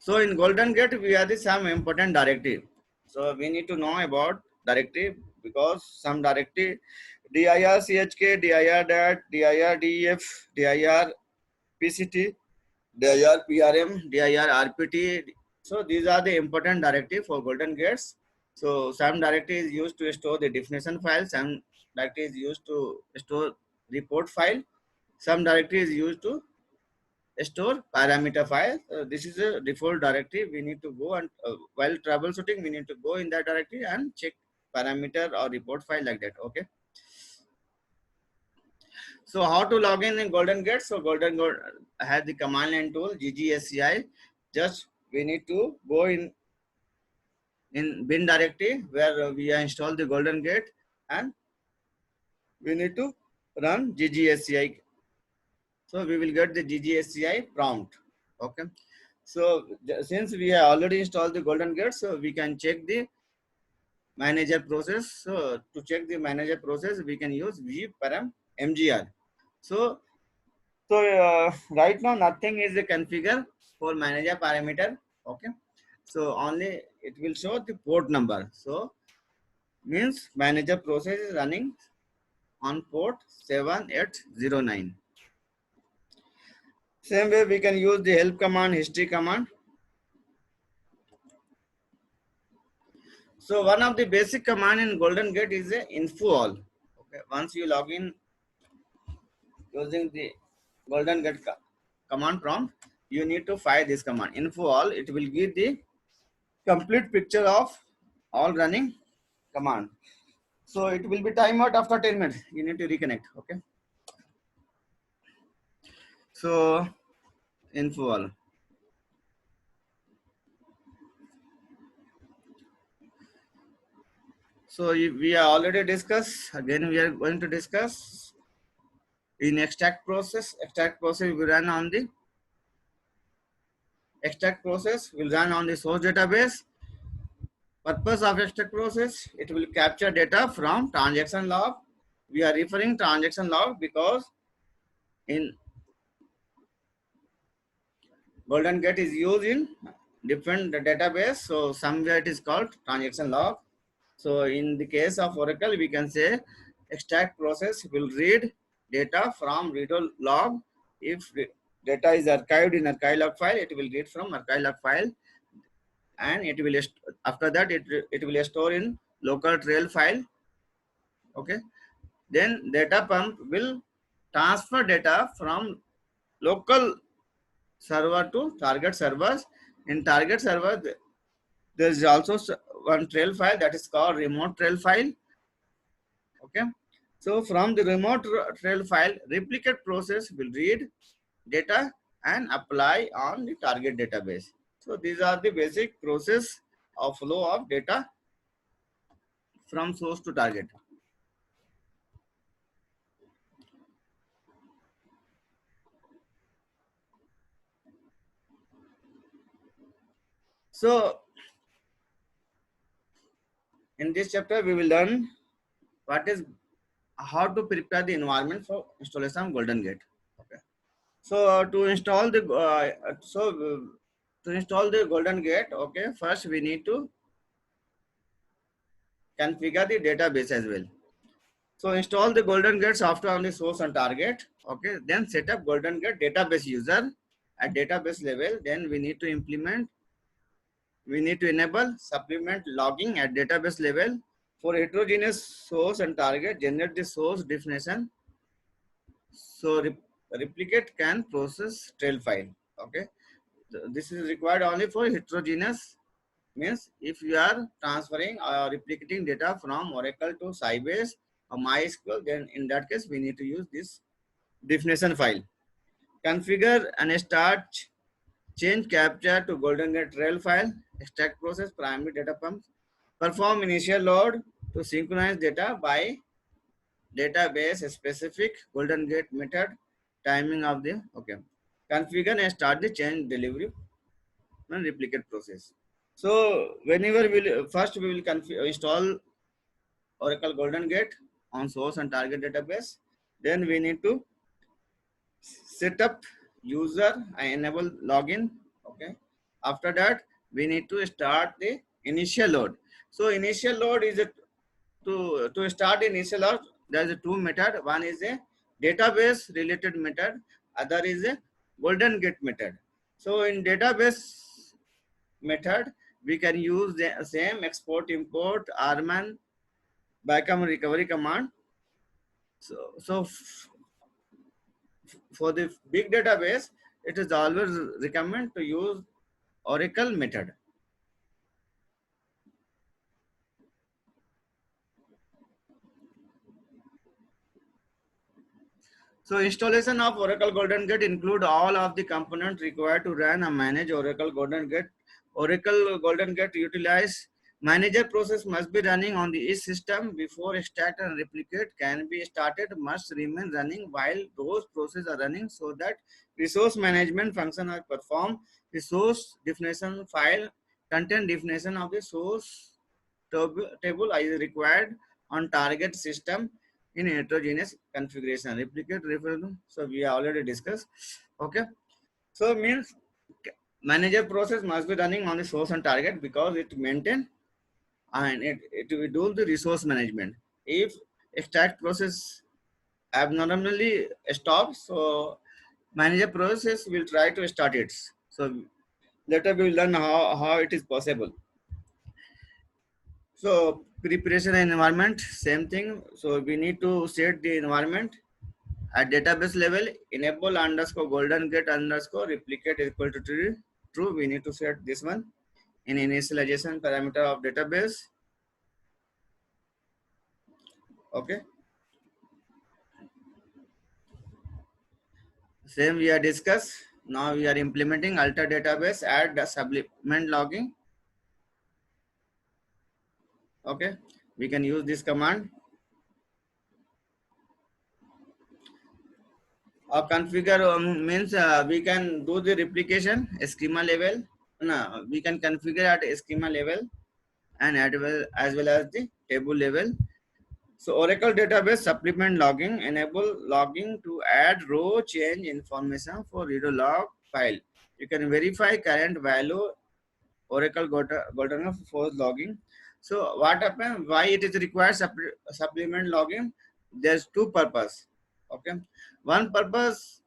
So in Golden Gate, we have some important directive. So we need to know about directive because some directive dir chk, dir dat, dir def, dir pct, dir prm, dir rpt. So these are the important directive for Golden Gates. So some directive is used to store the definition file, some directive is used to store report file, some directive is used to store parameter file. This is a default directory. We need to go and while troubleshooting, we need to go in that directory and check parameter or report file like that. Okay. So how to log in Golden Gate? So Golden Gate has the command line tool ggSCI. Just we need to go in bin directory where we install the Golden Gate, and we need to run ggSCI. So we will get the ggSCI prompt. Okay. So since we have already installed the Golden Gate, so we can check the manager process. So to check the manager process, we can use vparam mgr. So right now nothing is the configure for manager parameter. Okay. So only it will show the port number. So means manager process is running on port 7809. Same way we can use the help command, history command. So one of the basic command in Golden Gate is a info all. Okay. Once you log in using the Golden Gate command prompt, you need to fire this command info all. It will give the complete picture of all running command. So it will be timeout after 10 minutes. You need to reconnect. Okay. So info all. So we are already discussed. Again, we are going to discuss in extract process. Extract process will run on the source database. Purpose of extract process, it will capture data from transaction log. We are referring transaction log because in Golden Gate is used in different database. So somewhere it is called transaction log. So in the case of Oracle, we can say extract process will read data from read log. If data is archived in archive log file, it will read from archive log file, and it will after that it will store in local trail file. Okay. Then data pump will transfer data from local server to target servers. In target server, there is also one trail file that is called remote trail file. Okay. So from the remote trail file, replicate process will read data and apply on the target database. So these are the basic process of flow of data from source to target. So in this chapter, we will learn what is how to prepare the environment for installation of Golden Gate. Okay. So to install the Golden Gate, okay, first we need to configure the database as well. So install the Golden Gate software on the source and target. Okay, then set up Golden Gate database user at database level. Then we need to enable supplement logging at database level. For heterogeneous source and target, generate the source definition. So replicate can process trail file. Okay, this is required only for heterogeneous. Means if you are transferring or replicating data from Oracle to Sybase or MySQL, then in that case we need to use this definition file. Configure and start change capture to Golden Gate trail file. Extract process primary data pumps. Perform initial load to synchronize data by database specific Golden Gate method. Timing of the okay. Configure and start the change delivery and replicate process. So whenever we will install Oracle Golden Gate on source and target database, then we need to set up user and enable login. Okay. after that we need to start the initial load. So initial load is a, to start initial load, there is a two method. One is a database related method, other is a golden gate method. So in database method we can use the same export import rman backup recovery command. So for the big database it is always recommend to use Oracle method. So installation of Oracle Golden Gate include all of the components required to run and manage Oracle Golden Gate. Oracle Golden Gate utilize manager process must be running on the each system before extract and replicate can be started, must remain running while those processes are running so that resource management function are performed. Resource definition file content definition of the source table is required on target system in heterogeneous configuration. Replicate referendum. So we already discussed. Okay. So means manager process must be running on the source and target because it maintain and it will do the resource management. If extract process abnormally stops, so manager process will try to start it. So later we will learn how it is possible. So preparation and environment, same thing. So we need to set the environment at database level. Enable underscore golden gate underscore replicate is equal to true. We need to set this one in initialization parameter of database. Okay. Same we are discussed. Now we are implementing alter database, add the supplement logging. Okay. We can use this command. Configure means we can do the replication schema level. No, we can configure at schema level and as well as the table level. So Oracle database supplement logging enable logging to add row change information for redo log file. You can verify current value Oracle golden for logging. So what happens? Why it is required supplement logging? There's two purpose. Okay, one purpose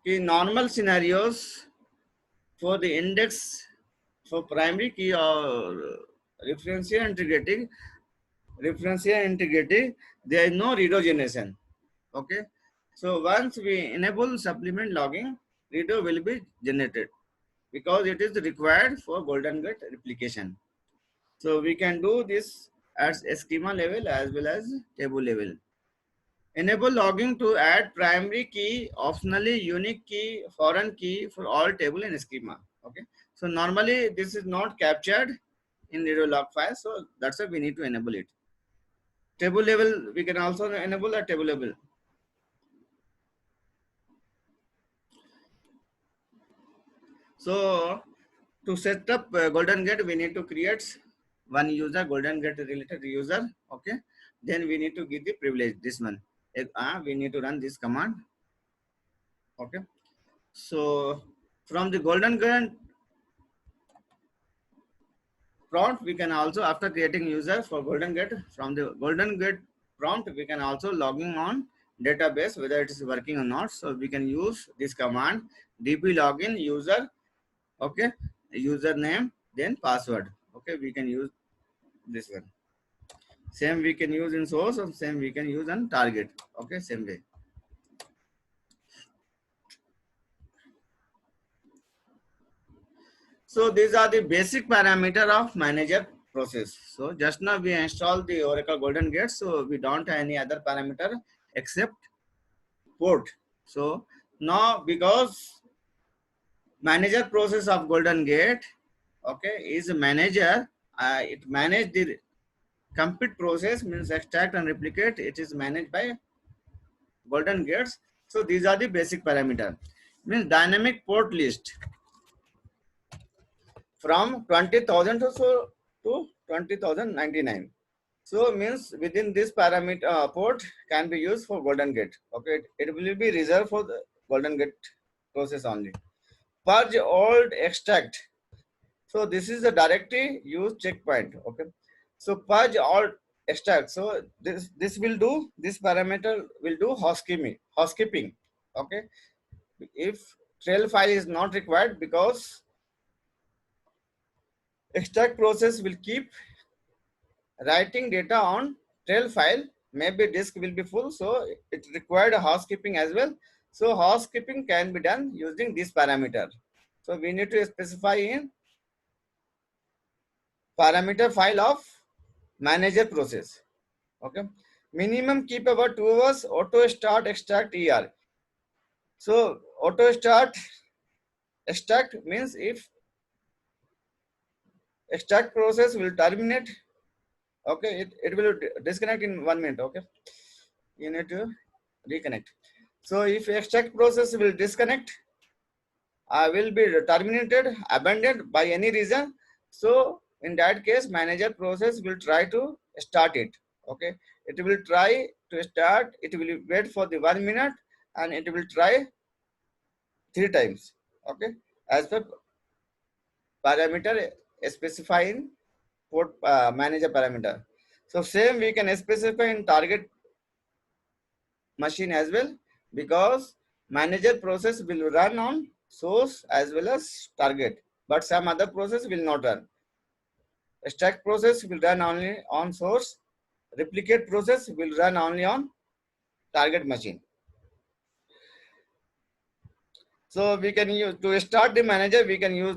in normal scenarios for the index for primary key or referential integrity, there is no redo generation. Okay, so once we enable supplement logging, redo will be generated because it is required for golden gate replication. So we can do this at schema level as well as table level. Enable logging to add primary key, optionally unique key, foreign key for all table and schema. Okay. So normally this is not captured in redo log file. So that's why we need to enable it. Table level, we can also enable a table level. So to set up golden gate, we need to create one user, golden gate related user. Okay. Then we need to give the privilege, this one. We need to run this command. Okay. So from the golden gate prompt, we can also, after creating user for golden gate, from the golden gate prompt, we can also logging on database, whether it is working or not. So we can use this command db login user. Okay, username, then password. Okay, we can use this one. Same we can use in source and same we can use on target. Okay, same way. So these are the basic parameter of manager process. So just now we installed the Oracle Golden Gate. So we don't have any other parameter except port. So now because manager process of Golden Gate, okay, is a manager. It manage the complete process, means extract and replicate. It is managed by Golden Gates. So these are the basic parameter. Means dynamic port list from 20,000 or so to 20,099. So means within this parameter port can be used for Golden Gate. Okay, it will be reserved for the Golden Gate process only. Purge old extract. So this is the directory use checkpoint. Okay. So purge all extract. So this will do, this parameter will do housekeeping. Okay. If trail file is not required, because extract process will keep writing data on trail file, maybe disk will be full, so it required a housekeeping as well. So housekeeping can be done using this parameter. So we need to specify in parameter file of manager process. Okay. Minimum keep about 2 hours auto start extract ER. So auto start extract means if extract process will terminate, okay, it will disconnect in 1 minute. Okay. You need to reconnect. So if extract process will disconnect, will be terminated, abandoned by any reason. So in that case, manager process will try to start it. Okay, it will try to start. It will wait for the 1 minute, and it will try 3 times. Okay, as per parameter specifying port manager parameter. So same we can specify in target machine as well, because manager process will run on source as well as target, but some other process will not run. Stack process will run only on source, replicate process will run only on target machine. So we can use, to start the manager, we can use